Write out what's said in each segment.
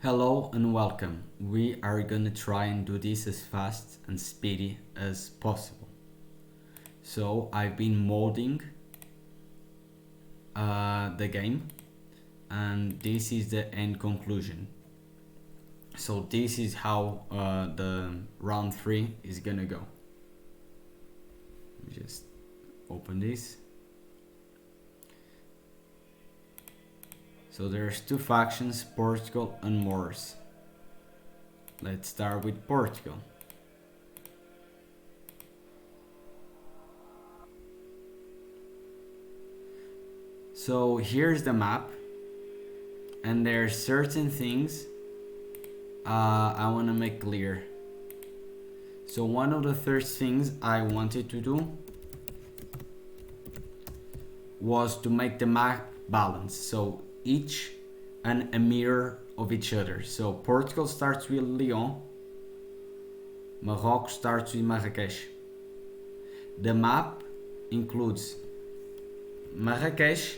Hello and welcome. We are gonna try and do this as fast and speedy as possible. So I've been modding the game, and this is the end conclusion. So this is how the round 3 is gonna go. Let me just open this. So there's two factions, Portugal and Moors. Let's start with Portugal. So here's the map, and there are certain things I want to make clear. So one of the first things I wanted to do was to make the map balanced, so each and a mirror of each other. So Portugal starts with Lyon, Morocco starts with Marrakech. The map includes Marrakech,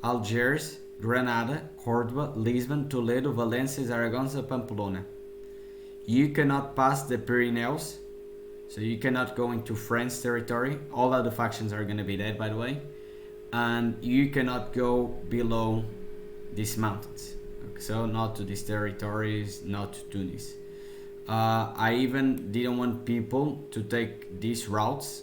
Algiers, Granada, Cordoba, Lisbon, Toledo, Valencia, Zaragoza, Pamplona. You cannot pass the Pyrenees, so you cannot go into French territory. All other factions are going to be dead, by the way. And you cannot go below these mountains. So not to these territories, not to Tunis. I even didn't want people to take these routes.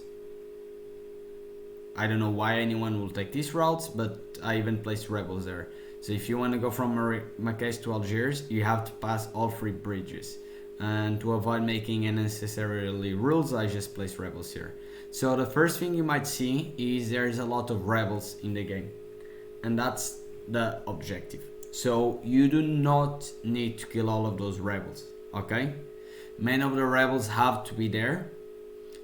I don't know why anyone will take these routes, but I even placed rebels there. So if you want to go from Marrakech to Algiers, you have to pass all 3 bridges. And to avoid making unnecessarily rules, I just placed rebels here. So the first thing you might see is there's a lot of rebels in the game. And that's the objective. So you do not need to kill all of those rebels, okay? Many of the rebels have to be there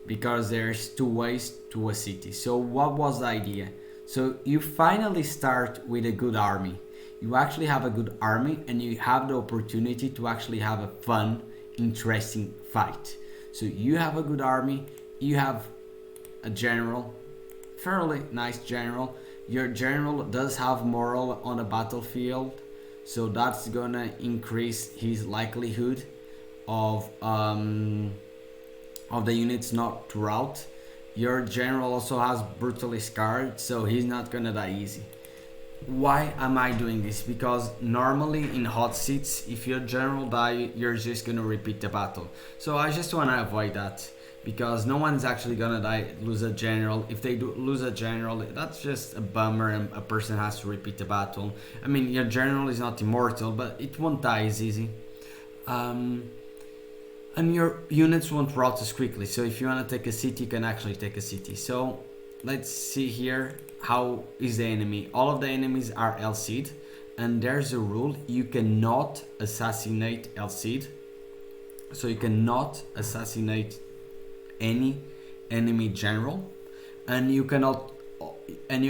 because there's 2 ways to a city. So what was the idea? So you finally start with a good army. You actually have a good army, and you have the opportunity to actually have a fun, interesting fight. So you have a good army, you have a general, fairly nice general. Your general does have moral on the battlefield, so that's gonna increase his likelihood of the units not to rout. Your general also has brutally scarred, so he's not gonna die easy. Why am I doing this? Because normally in hot seats, if your general die, you're just gonna repeat the battle. So I just wanna avoid that, because no one's actually gonna lose a general. If they do lose a general, that's just a bummer, and a person has to repeat the battle. I mean, your general is not immortal, but it won't die as easy. And your units won't rout as quickly. So if you want to take a city, you can actually take a city. So let's see here, how is the enemy. All of the enemies are El Cid, and there's a rule: you cannot assassinate El Cid. So you cannot assassinate any enemy general, and you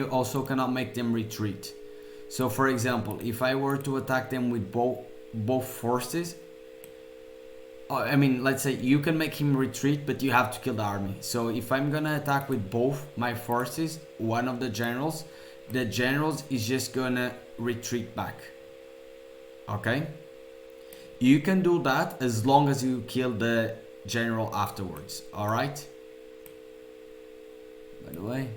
also cannot make them retreat. So for example, if I were to attack them with both forces, I mean, let's say you can make him retreat, but you have to kill the army. So if I'm gonna attack with both my forces, one of the generals is just gonna retreat back. Okay? You can do that as long as you kill the general afterwards. Alright? By the way,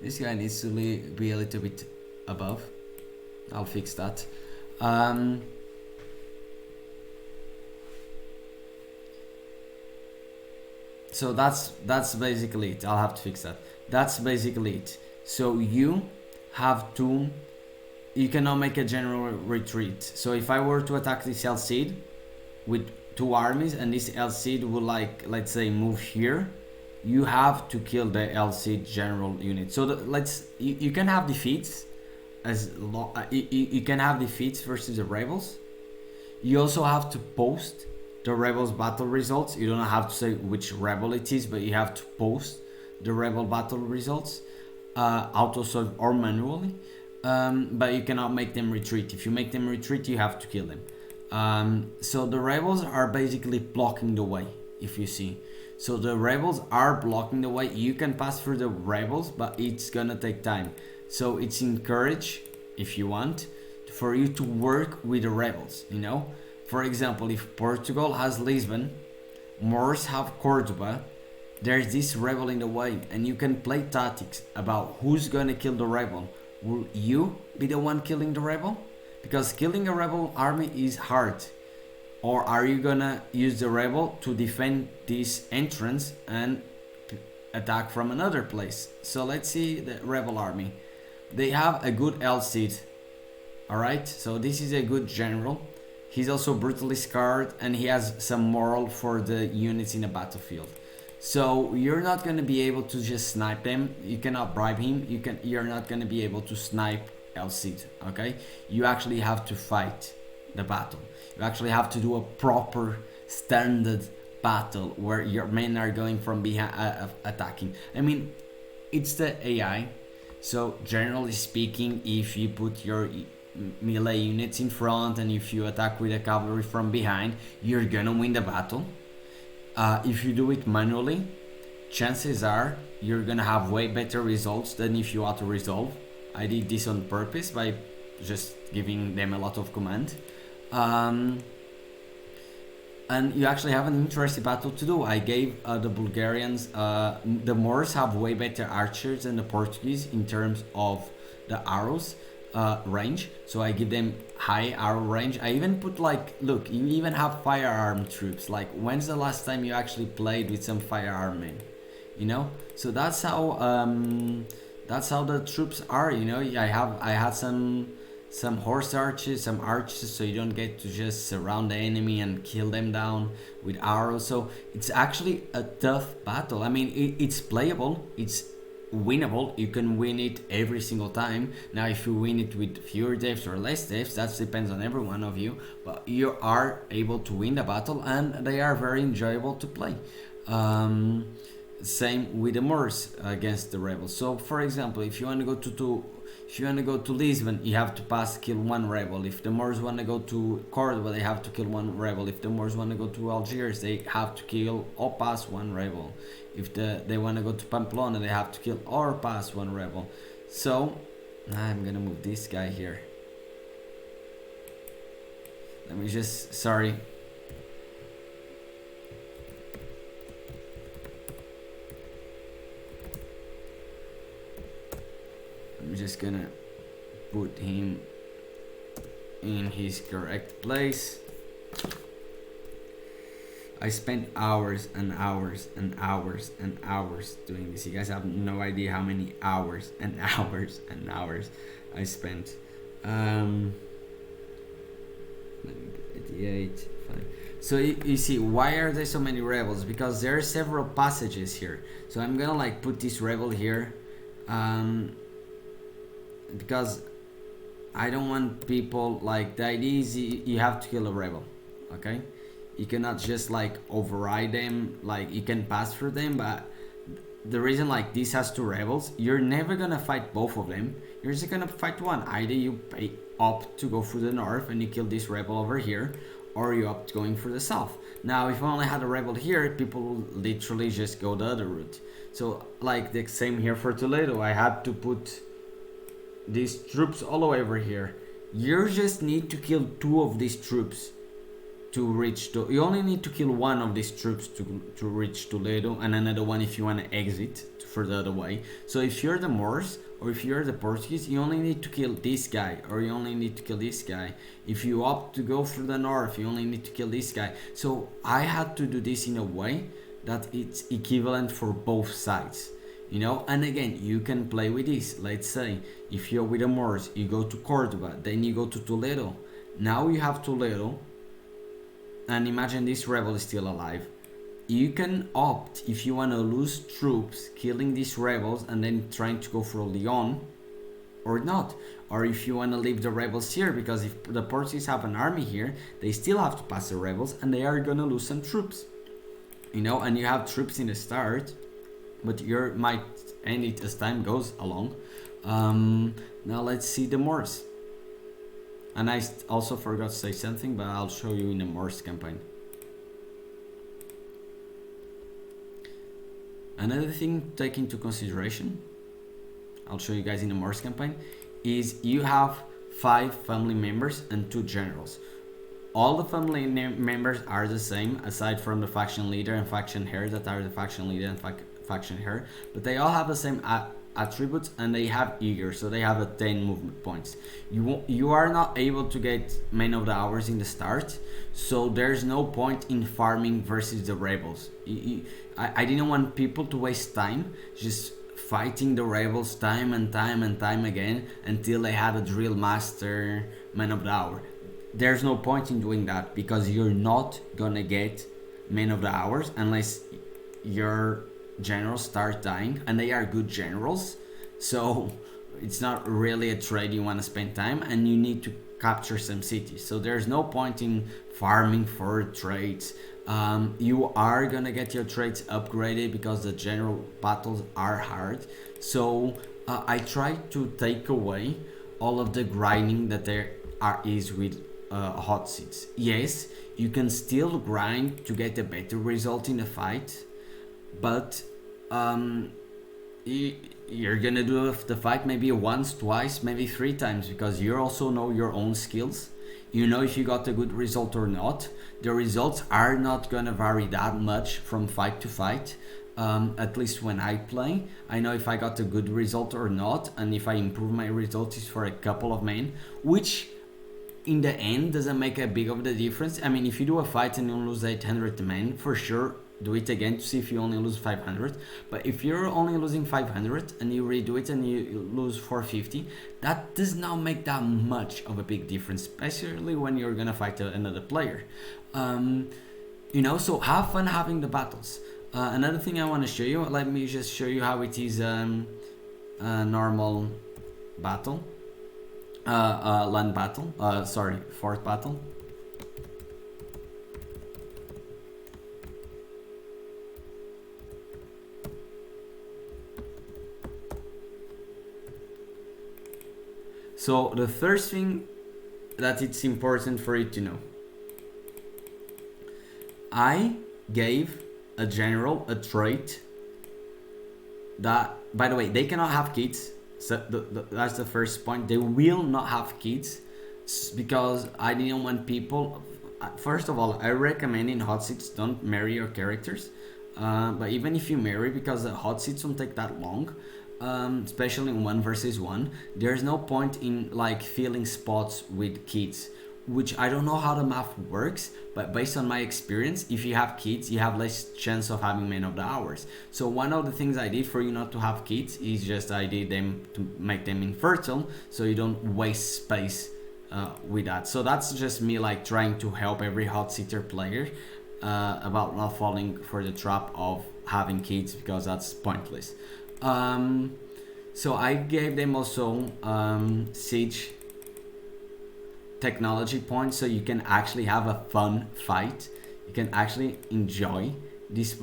this guy needs to be a little bit above. I'll fix that. So that's basically it. I'll have to fix that. That's basically it. So you cannot make a general retreat. So if I were to attack this El Cid with 2 armies, and this El Cid will, like, let's say, move here, you have to kill the El Cid general unit. So you can have defeats. You can have defeats versus the rebels. You also have to post the rebels battle results. You don't have to say which rebel it is, but you have to post the rebel battle results, auto-serve or manually. But you cannot make them retreat. If you make them retreat, you have to kill them. So the rebels are basically blocking the way, if you see. So the rebels are blocking the way. You can pass through the rebels, but it's gonna take time. So it's encouraged, if you want, for you to work with the rebels, you know. For example, if Portugal has Lisbon, Moors have Cordoba, there's this rebel in the way, and you can play tactics about who's gonna kill the rebel. Will you be the one killing the rebel? Because killing a rebel army is hard. Or are you gonna use the rebel to defend this entrance and attack from another place? So let's see the rebel army. They have a good Elcid. Alright, so this is a good general. He's also brutally scarred, and he has some moral for the units in the battlefield. So you're not gonna be able to just snipe them. You cannot bribe him. You're not gonna be able to snipe Elcid. Okay, you actually have to fight the battle. You actually have to do a proper standard battle where your men are going from behind, attacking. I mean, it's the AI. So generally speaking, if you put your melee units in front and if you attack with a cavalry from behind, you're gonna win the battle. If you do it manually, chances are you're gonna have way better results than if you auto resolve. I did this on purpose by just giving them a lot of command. And you actually have an interesting battle to do. I gave the Bulgarians, the Moors have way better archers than the Portuguese in terms of the arrows range. So I give them high arrow range. I even put like, look, you even have firearm troops. Like, when's the last time you actually played with some firearm men? You know? So that's how the troops are, you know. I had some horse archers, some archers, so you don't get to just surround the enemy and kill them down with arrows. So it's actually a tough battle. I mean, it's playable, it's winnable. You can win it every single time. Now, if you win it with fewer deaths or less deaths, that depends on every one of you. But you are able to win the battle, and they are very enjoyable to play. Same with the Moors against the rebels. So, for example, if you want to go to Lisbon, you have to kill one rebel. If the Moors want to go to Cordoba, they have to kill one rebel. If the Moors want to go to Algiers, they have to kill or pass one rebel. If they want to go to Pamplona, they have to kill or pass one rebel. So I'm gonna move this guy here. Let me just, sorry. I'm just gonna put him in his correct place. I spent hours and hours and hours and hours doing this. You guys have no idea how many hours and hours and hours I spent. 88, 5. So you see, why are there so many rebels? Because there are several passages here. So I'm gonna like put this rebel here. Because I don't want people, like, the idea is you have to kill a rebel, okay? You cannot just like override them, like you can pass through them, but the reason like this has two rebels, you're never gonna fight both of them. You're just gonna fight one. Either you opt to go through the north and you kill this rebel over here, or you opt going for the south. Now, if I only had a rebel here, people will literally just go the other route. So like the same here for Toledo, I had to put these troops all the way over here. You just need to kill two of these troops to reach to, you only need to kill one of these troops to reach Toledo, and another one if you want to exit for the other way. So if you're the Moors or if you're the Portuguese, you only need to kill this guy, or you only need to kill this guy. If you opt to go through the north, you only need to kill this guy. So I had to do this in a way that it's equivalent for both sides, you know. And again, you can play with this. Let's say if you're with the Moors, you go to Cordoba, then you go to Toledo. Now you have Toledo, and imagine this rebel is still alive. You can opt, if you want to lose troops killing these rebels and then trying to go for Lyon, or not. Or if you want to leave the rebels here, because if the Portuguese have an army here, they still have to pass the rebels and they are gonna lose some troops, you know. And you have troops in the start, but you might end it as time goes along. Now let's see the Moors. And I also forgot to say something, but I'll show you in the Moors campaign. Another thing to take into consideration, I'll show you guys in the Mars campaign, is you have 5 family members and 2 generals. All the family members are the same, aside from the faction leader and faction heir that are the faction leader and faction heir, but they all have the same attributes, and they have eager, so they have a 10 movement points. You are not able to get men of the hours in the start, so there's no point in farming versus the rebels. I didn't want people to waste time just fighting the rebels time and time again until they had a drill master man of the hour. There's no point in doing that, because you're not gonna get men of the hours unless your generals start dying, and they are good generals, so it's not really a trade you want to spend time, and you need to capture some cities, so there's no point in farming for trades. You are gonna get your trades upgraded because the general battles are hard, so I try to take away all of the grinding that there is with hot seats. Yes, you can still grind to get a better result in the fight, but you're gonna do the fight maybe once, twice, maybe 3 times, because you also know your own skills. You know if you got a good result or not. The results are not gonna vary that much from fight to fight. At least when I play, I know if I got a good result or not, and if I improve my result is for a couple of men, which in the end doesn't make a big of the difference. I mean, if you do a fight and you lose 800 men, for sure do it again to see if you only lose 500. But if you're only losing 500 and you redo it and you lose 450, that does not make that much of a big difference, especially when you're gonna fight another player. So have fun having the battles. Another thing I want to show you, let me just show you how it is a normal battle. Land battle, fort battle. So the first thing that it's important for you to know, I gave a general a trait that, by the way, they cannot have kids. So that's the first point. They will not have kids because I didn't want people. First of all, I recommend in hot seats don't marry your characters. But even if you marry, because the hot seats don't take that long, especially in 1 versus 1, there's no point in like filling spots with kids. Which I don't know how the math works, but based on my experience, if you have kids, you have less chance of having men of the hours. So one of the things I did for you not to have kids is just I did them to make them infertile, so you don't waste space with that. So that's just me like trying to help every hot seater player about not falling for the trap of having kids, because that's pointless. So I gave them also siege technology points, so you can actually have a fun fight. You can actually enjoy these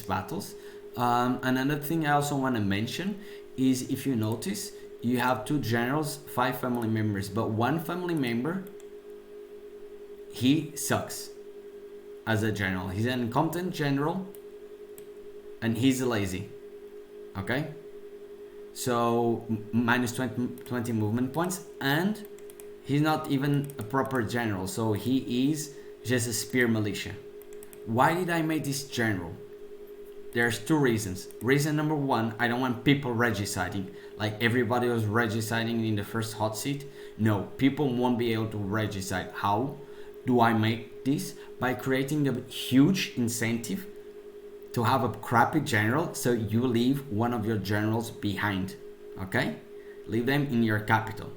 battles. Another thing I also want to mention is, if you notice, you have 2 generals, 5 family members, but 1 family member, he sucks as a general. He's an incompetent general and he's lazy. Okay, so minus 20 movement points, and he's not even a proper general, so he is just a spear militia. Why did I make this general? There's 2 reasons. Reason number 1, I don't want people regiciding. Like everybody was regiciding in the first hot seat. No, people won't be able to regicide. How do I make this? By creating the huge incentive to have a crappy general, so you leave one of your generals behind. Okay? Leave them in your capital.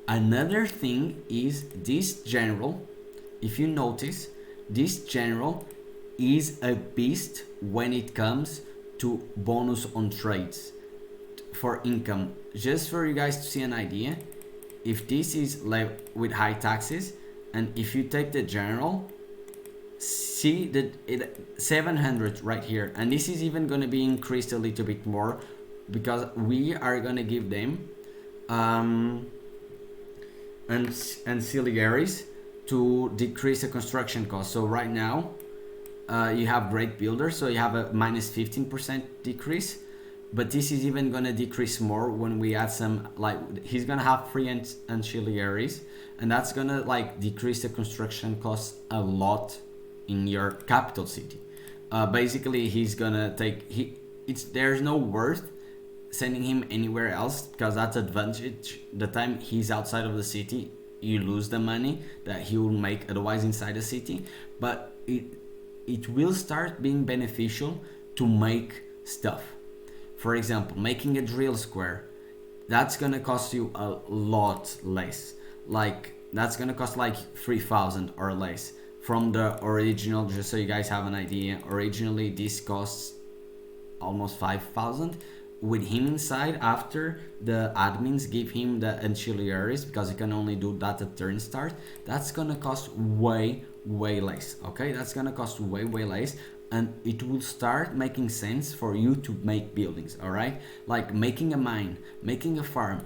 Another thing is this general, if you notice, this general is a beast when it comes to bonus on trades for income. Just for you guys to see an idea, if this is like with high taxes, and if you take the general, see that 700 right here, and this is even going to be increased a little bit more because we are going to give them ancillaries to decrease the construction cost. So right now you have great builders, so you have a minus 15% decrease, but this is even gonna decrease more when we add some, like, he's gonna have free ancillaries, and that's gonna like decrease the construction costs a lot in your capital city. Basically, he's gonna take it's there's no worth sending him anywhere else, because that's advantage. The time he's outside of the city, you lose the money that he will make otherwise inside the city, but it will start being beneficial to make stuff. For example, making a drill square, that's gonna cost you a lot less. Like, that's gonna cost like 3,000 or less from the original. Just so you guys have an idea, originally this costs almost 5,000 with him inside. After the admins give him the ancillaries, because you can only do that at turn start, that's gonna cost way less. Okay, that's gonna cost way less, and it will start making sense for you to make buildings. All right, like making a mine, making a farm.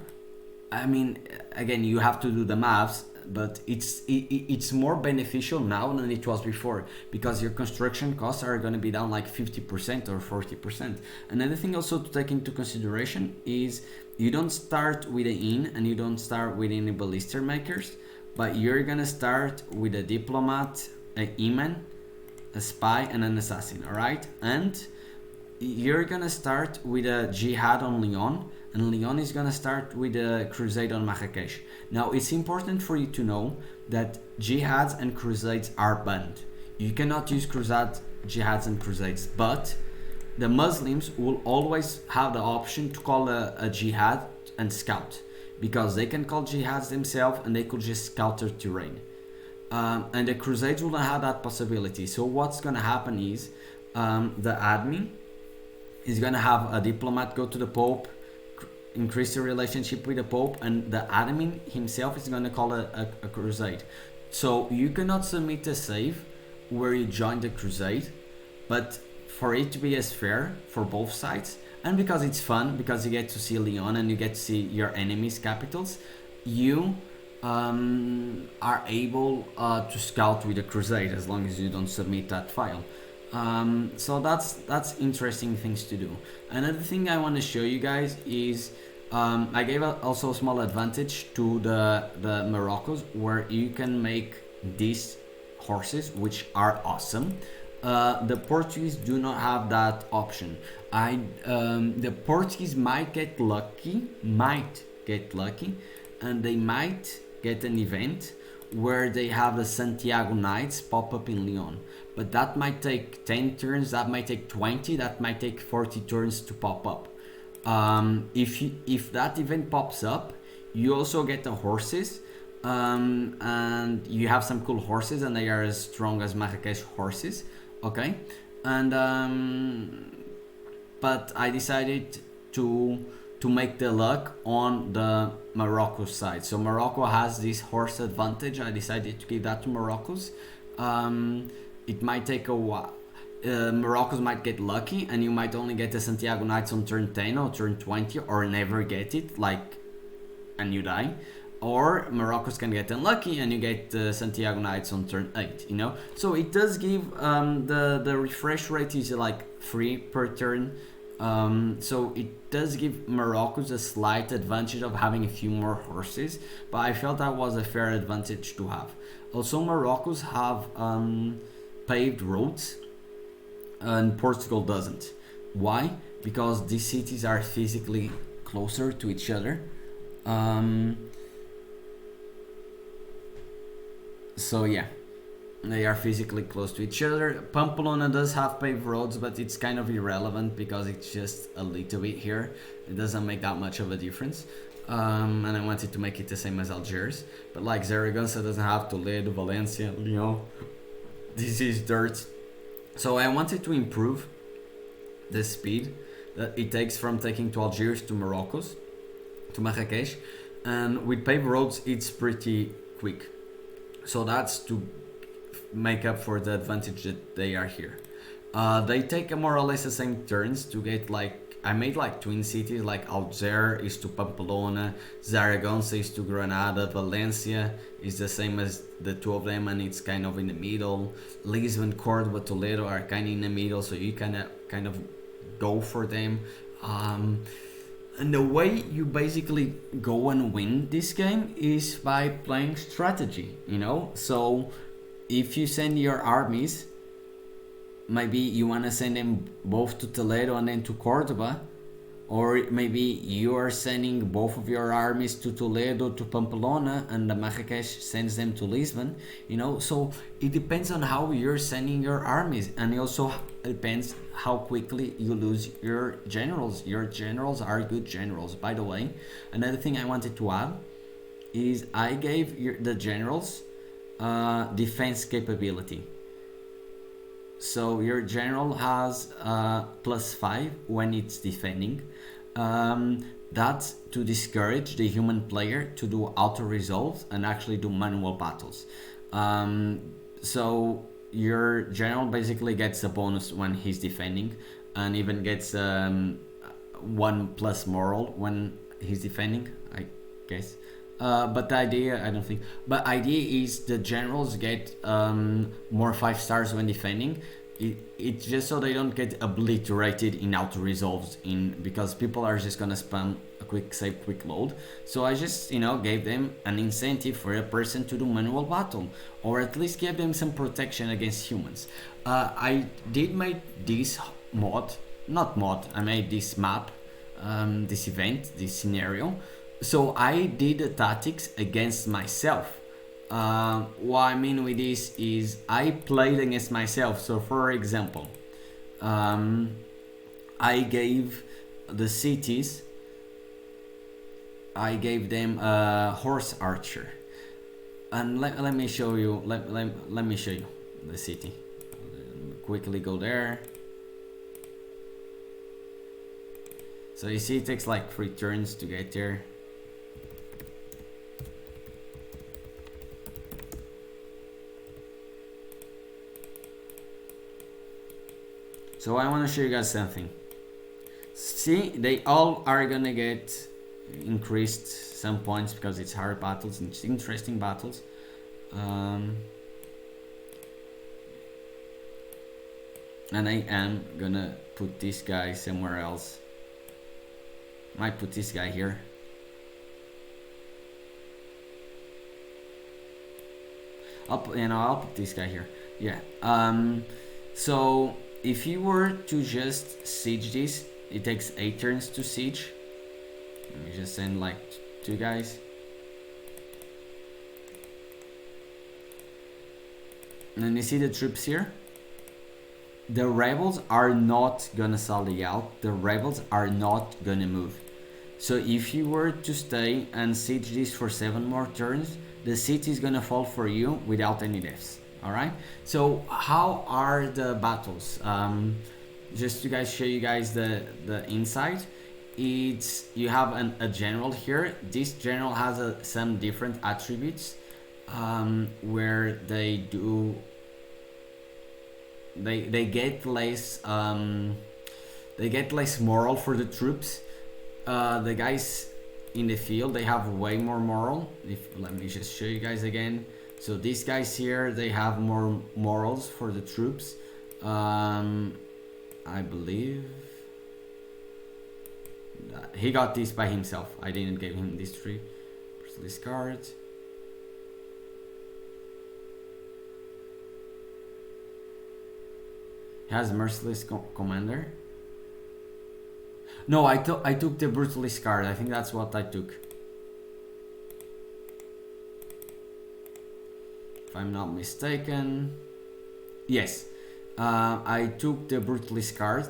I mean, again, you have to do the maths, but it's more beneficial now than it was before, because your construction costs are going to be down like 50% or 40%. Another thing also to take into consideration is you don't start with an inn and you don't start with any ballista makers, but you're going to start with a diplomat, an imam, a spy, and an assassin. All right, and you're gonna start with a jihad on Leon, and Leon is gonna start with a crusade on Marrakesh. Now, it's important for you to know that jihads and crusades are banned. You cannot use jihads and crusades, but the Muslims will always have the option to call a jihad and scout, because they can call jihads themselves and they could just scout their terrain. And the crusades will not have that possibility. So what's gonna happen is the admin is gonna have a diplomat go to the Pope, increase the relationship with the Pope, and the admin himself is gonna call a crusade. So you cannot submit a save where you join the crusade, but for it to be as fair for both sides, and because it's fun, because you get to see Leon and you get to see your enemies' capitals, you are able to scout with a crusade as long as you don't submit that file. So that's interesting things to do. Another thing I want to show you guys is I gave also a small advantage to the Moroccos, where you can make these horses, which are awesome. The Portuguese do not have that option. The Portuguese might get lucky, and they might get an event where they have the Santiago Knights pop up in Leon. But that might take 10 turns, that might take 20, that might take 40 turns to pop up. If that event pops up, you also get the horses, and you have some cool horses, and they are as strong as Marrakesh horses, okay? And but I decided to make the luck on the Morocco side. So Morocco has this horse advantage. I decided to give that to Morocco's. It might take a while. Morocco's might get lucky, and you might only get the Santiago Knights on turn 10 or turn 20, or never get it, like, and you die. Or Morocco's can get unlucky and you get the Santiago Knights on turn 8, you know? So it does give, the refresh rate is like 3 per turn. So it does give Morocco's a slight advantage of having a few more horses, but I felt that was a fair advantage to have. Also, Morocco's have paved roads, and Portugal doesn't. Why? Because these cities are physically closer to each other. So yeah, they are physically close to each other. Pamplona does have paved roads, but it's kind of irrelevant because it's just a little bit here. It doesn't make that much of a difference. And I wanted to make it the same as Algiers. But like Zaragoza doesn't have Toledo, Valencia, Lyon. This is dirt. So I wanted to improve the speed that it takes from taking to Algiers to Morocco's, to Marrakesh. And with paved roads, it's pretty quick. So that's to make up for the advantage that they are here. They take more or less the same turns to get like, I made like twin cities, like Alger is to Pamplona, Zaragoza is to Granada, Valencia is the same as the two of them and it's kind of in the middle. Lisbon, Cordoba, Toledo are kind of in the middle, so you kind of go for them. Um, and the way you basically go and win this game is by playing strategy, you know? So if you send your armies, maybe you want to send them both to Toledo and then to Cordoba, or maybe you are sending both of your armies to Toledo to Pamplona and the Marrakesh sends them to Lisbon, you know. So it depends on how you're sending your armies, and it also depends how quickly you lose your generals. Your generals are good generals, by the way. Another thing I wanted to add is I gave the generals defense capability. So your general has +5 when it's defending. That's to discourage the human player to do auto resolves and actually do manual battles. So your general basically gets a bonus when he's defending, and even gets 1+ moral when he's defending, I guess. But the idea, I don't think. But idea is the generals get more 5 stars when defending. It's just so they don't get obliterated in auto resolves because people are just gonna spam a quick save, quick load. So I just gave them an incentive for a person to do manual battle, or at least give them some protection against humans. I did make this I made this map, this event, this scenario. So I did the tactics against myself. What I mean with this is I played against myself. So for example, I gave the cities, I gave them a horse archer. And let me show you, let me show you the city. Quickly go there. So you see it takes like 3 turns to get there. So I want to show you guys something. See, they all are gonna get increased some points because it's hard battles and it's interesting battles. And I am gonna put this guy somewhere else. Might put this guy here. I'll put this guy here. Yeah. So if you were to just siege this, it takes 8 turns to siege. Let me just send like 2 guys. And then you see the troops here. The rebels are not gonna sally out. The rebels are not gonna move. So if you were to stay and siege this for 7 more turns, the city is gonna fall for you without any deaths. Alright, so how are the battles? Just to show you guys the inside. It's you have a general here. This general has some different attributes where they get less moral for the troops. The guys in the field, they have way more moral. Let me just show you guys again. So these guys here, they have more morals for the troops. I believe that he got this by himself. I didn't give him this tree. This card. He has merciless commander. No, I took the brutalist card. I think that's what I took. If I'm not mistaken. Yes. I took the brutalist card.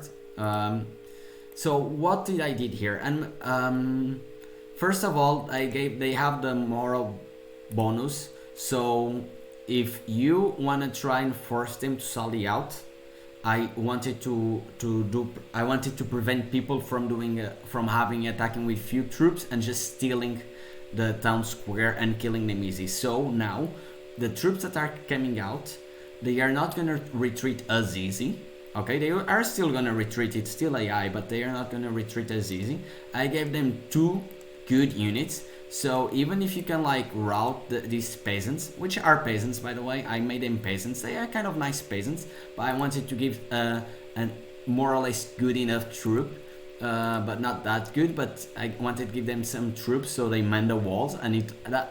So what did I did here? And first of all, they have the moral bonus. So if you want to try and force them to sally out, I wanted to prevent people from attacking with few troops and just stealing the town square and killing them easy. So now the troops that are coming out, they are not gonna retreat as easy. Okay, they are still gonna retreat. It's still AI, but they are not gonna retreat as easy. I gave them 2 good units. So even if you can rout these peasants, which are peasants by the way, I made them peasants. They are kind of nice peasants, but I wanted to give a more or less good enough troop but not that good. But I wanted to give them some troops so they man the walls, and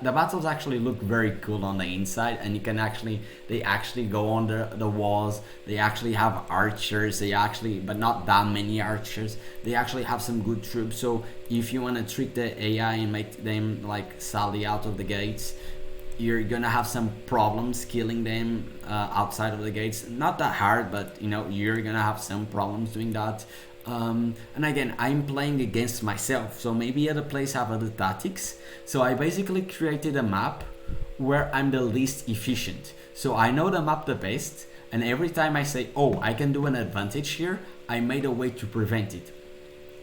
the battles actually look very cool on the inside, and you can actually they actually go on the walls. They actually have archers. They actually, but not that many archers. They actually have some good troops. So if you want to trick the AI and make them like sally out of the gates, you're gonna have some problems killing them outside of the gates. Not that hard, but you're gonna have some problems doing that. And again, I'm playing against myself, so maybe other players have other tactics. So I basically created a map where I'm the least efficient. So I know the map the best, and every time I say, oh, I can do an advantage here, I made a way to prevent it.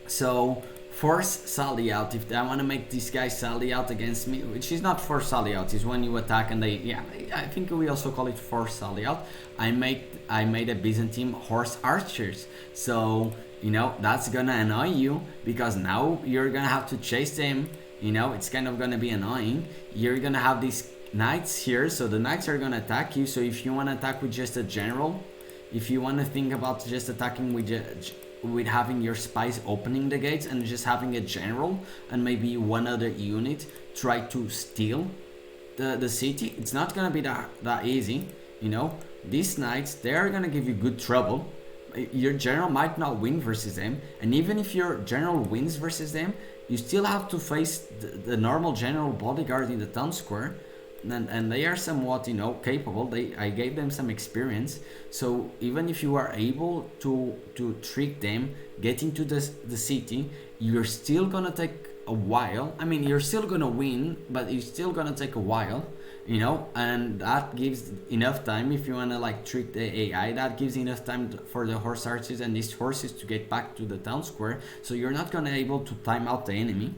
So force sally out. If I want to make this guy sally out against me, which is not force sally out, is when you attack and I think we also call it force sally out. I made a Byzantine horse archers. So that's gonna annoy you, because now you're gonna have to chase them. It's kind of gonna be annoying. You're gonna have these knights here, so the knights are gonna attack you. So if you want to attack with just a general, if you want to think about just attacking with having your spies opening the gates and just having a general and maybe one other unit try to steal the city, it's not gonna be that easy. These knights, they're gonna give you good trouble. Your general might not win versus them, and even if your general wins versus them, you still have to face the normal general bodyguard in the town square, and they are somewhat capable. I gave them some experience, so even if you are able to trick them, get into the city, you're still gonna take a while. I mean, you're still gonna win, but you're still gonna take a while, and that gives enough time. If you want to trick the AI, that gives enough time for the horse archers and these horses to get back to the town square, so you're not gonna able to time out the enemy.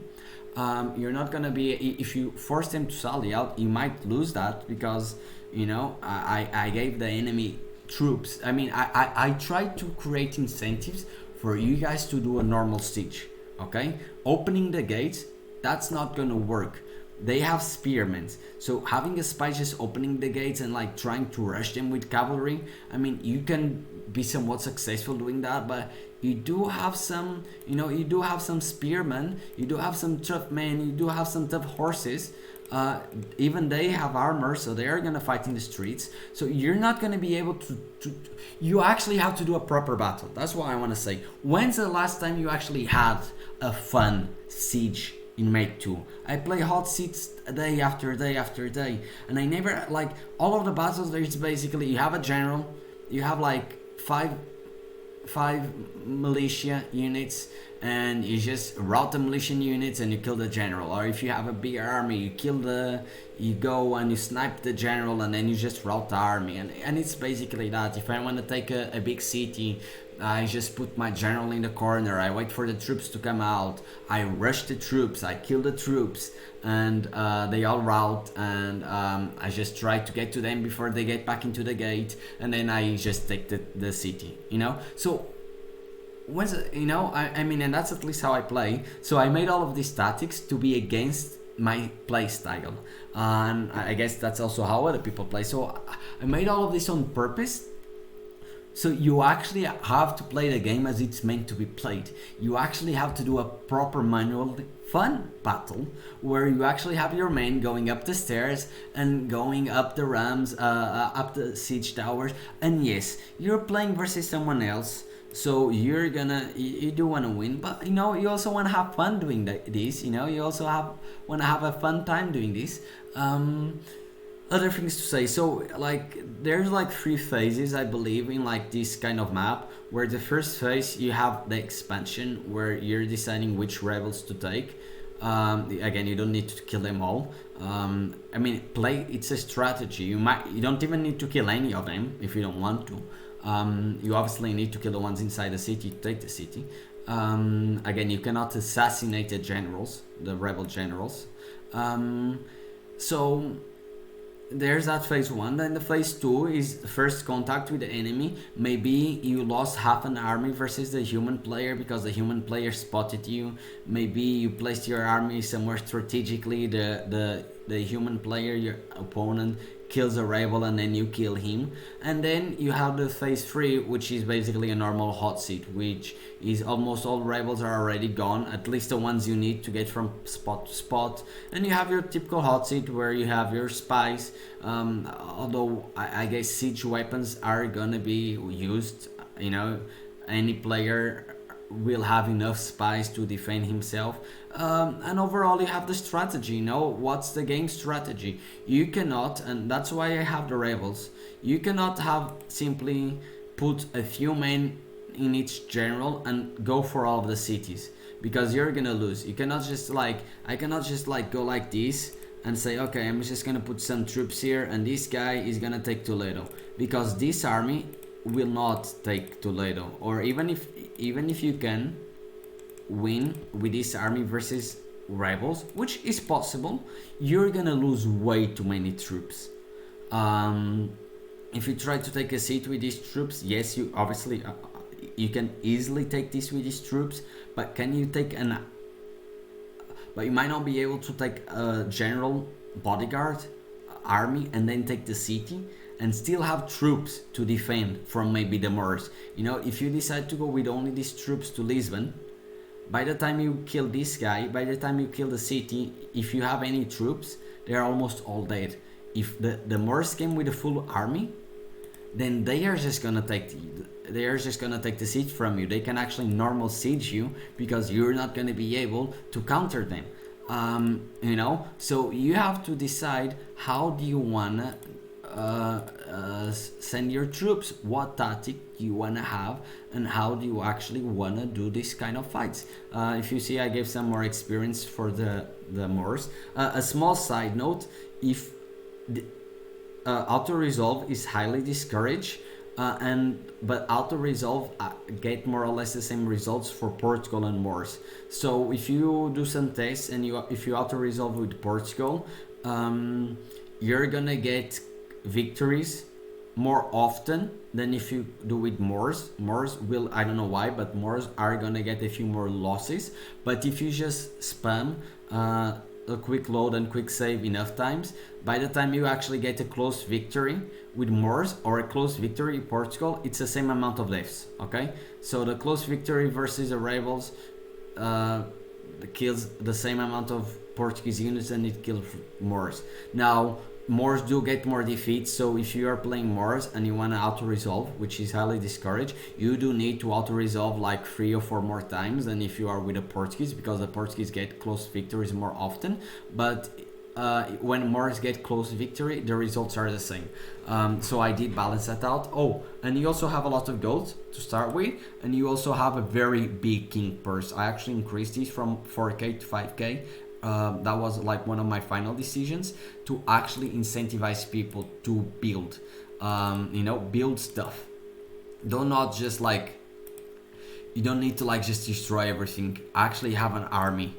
You're not gonna be, if you force them to sally out, you might lose that, because I gave the enemy troops. I mean, I tried to create incentives for you guys to do a normal siege. Okay, opening the gates, that's not gonna work. They have spearmen, so having a spy just opening the gates and trying to rush them with cavalry, I mean, you can be somewhat successful doing that, but you do have some, you do have some spearmen, you do have some tough men, you do have some tough horses. Even they have armor, so they are gonna fight in the streets. So you're not gonna be able to you actually have to do a proper battle. That's what I want to say. When's the last time you actually had a fun siege in Med2? I play hot seats day after day after day, and I never all of the battles. There's basically, you have a general, you have five militia units, and you just rout the militia units and you kill the general. Or if you have a big army, you go and you snipe the general, and then you just rout the army, and it's basically that. If I want to take a big city, I just put my general in the corner, I wait for the troops to come out, I rush the troops, I kill the troops, and they all rout, and I just try to get to them before they get back into the gate, and then I just take the city, So I mean, and that's at least how I play. So I made all of these tactics to be against my play style, and I guess that's also how other people play. So I made all of this on purpose. So you actually have to play the game as it's meant to be played. You actually have to do a proper manual fun battle where you actually have your men going up the stairs and going up the ramps, up the siege towers. And yes, you're playing versus someone else, so you do want to win, but you also want to have fun doing this. You also want to have a fun time doing this. Other things to say, so there's 3 phases, I believe, in this kind of map, where the first phase you have the expansion, where you're deciding which rebels to take. Again, you don't need to kill them all. I mean, it's a strategy. You don't even need to kill any of them if you don't want to. You obviously need to kill the ones inside the city to take the city. Again, you cannot assassinate the rebel generals. So there's that phase 1. Then the phase 2 is first contact with the enemy. Maybe you lost half an army versus the human player because the human player spotted you. Maybe you placed your army somewhere strategically. The human player, your opponent, kills a rebel and then you kill him. And then you have the phase 3, which is basically a normal hot seat, which is almost all rebels are already gone, at least the ones you need to get from spot to spot. And you have your typical hot seat where you have your spies, although I guess siege weapons are gonna be used. Any player will have enough spies to defend himself. And overall you have the strategy. What's the game strategy? You cannot, and that's why I have the rebels, you cannot have simply put a few men in each general and go for all of the cities, because you're gonna lose. You cannot just I cannot just go like this and say, okay, I'm just gonna put some troops here and this guy is gonna take Toledo, because this army will not take Toledo. Or even if you can win with this army versus rebels, which is possible, you're gonna lose way too many troops. If you try to take a seat with these troops, yes, you obviously you can easily take this with these troops, but can you take but you might not be able to take a general bodyguard army and then take the city and still have troops to defend from maybe the Moors. If you decide to go with only these troops to Lisbon, by the time you kill this guy, by the time you kill the city, if you have any troops, they're almost all dead. If the Moors came with a full army, then they are just gonna take the siege from you. They can actually normal siege you because you're not gonna be able to counter them. So you have to decide how do you wanna send your troops, what tactic you want to have, and how do you actually want to do this kind of fights. If you see, I gave some more experience for the Moors. A small side note, if auto resolve is highly discouraged, but auto resolve get more or less the same results for Portugal and Moors. So if you do some tests and if you auto resolve with Portugal, you're gonna get victories more often than if you do with Moors. Moors will, I don't know why, but Moors are gonna get a few more losses. But if you just spam a quick load and quick save enough times, by the time you actually get a close victory with Moors or a close victory in Portugal, it's the same amount of deaths. Okay, so the close victory versus the rebels kills the same amount of Portuguese units and it kills Moors. Now Moors do get more defeats, so if you are playing Moors and you want to auto-resolve, which is highly discouraged, you do need to auto-resolve like 3 or 4 more times than if you are with the Portuguese, because the Portuguese get close victories more often. But when Moors get close victory, the results are the same. So I did balance that out. Oh, and you also have a lot of gold to start with, and you also have a very big king purse. I actually increased this from 4k to 5k. That was like one of my final decisions, to actually incentivize people to build, build stuff. You don't need to just destroy everything. Actually have an army.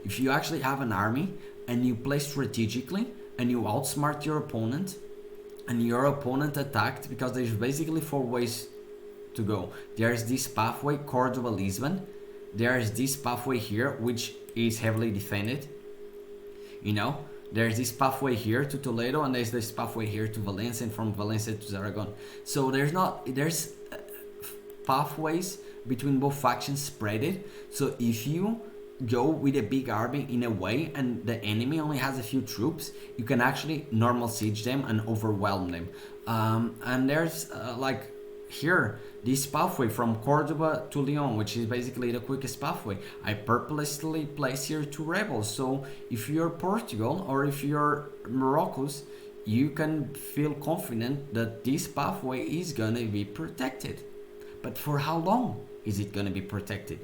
If you actually have an army and you play strategically and you outsmart your opponent and your opponent attacked, because there's basically 4 ways to go. There's this pathway, Cordoba, Lisbon. There's this pathway here, which is heavily defended. There's this pathway here to Toledo, and there's this pathway here to Valencia, and from Valencia to Zaragoza. So there's pathways between both factions spreaded. So if you go with a big army in a way and the enemy only has a few troops, you can actually normal siege them and overwhelm them. And there's here, this pathway from Cordoba to Lyon, which is basically the quickest pathway. I purposely place here 2 rebels, so if you're Portugal or if you're Morocco's, you can feel confident that this pathway is gonna be protected. But for how long is it gonna be protected?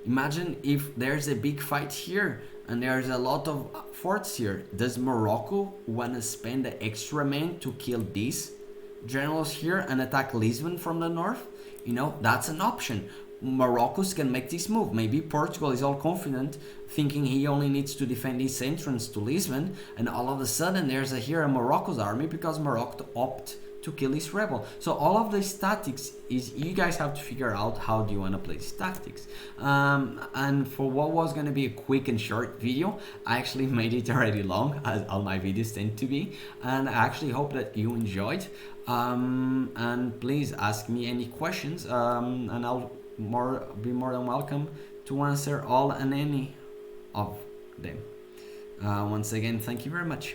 Imagine if there's a big fight here and there's a lot of forts here. Does Morocco wanna spend the extra men to kill these generals here and attack Lisbon from the north? That's an option. Morocco's can make this move. Maybe Portugal is all confident, thinking he only needs to defend his entrance to Lisbon, and all of a sudden there's here a Morocco's army, because Morocco opt to kill this rebel. So all of these tactics is you guys have to figure out how do you want to play these tactics. And for what was going to be a quick and short video, I actually made it already long, as all my videos tend to be, and I actually hope that you enjoyed. And please ask me any questions, and I'll be more than welcome to answer all and any of them. Once again, thank you very much.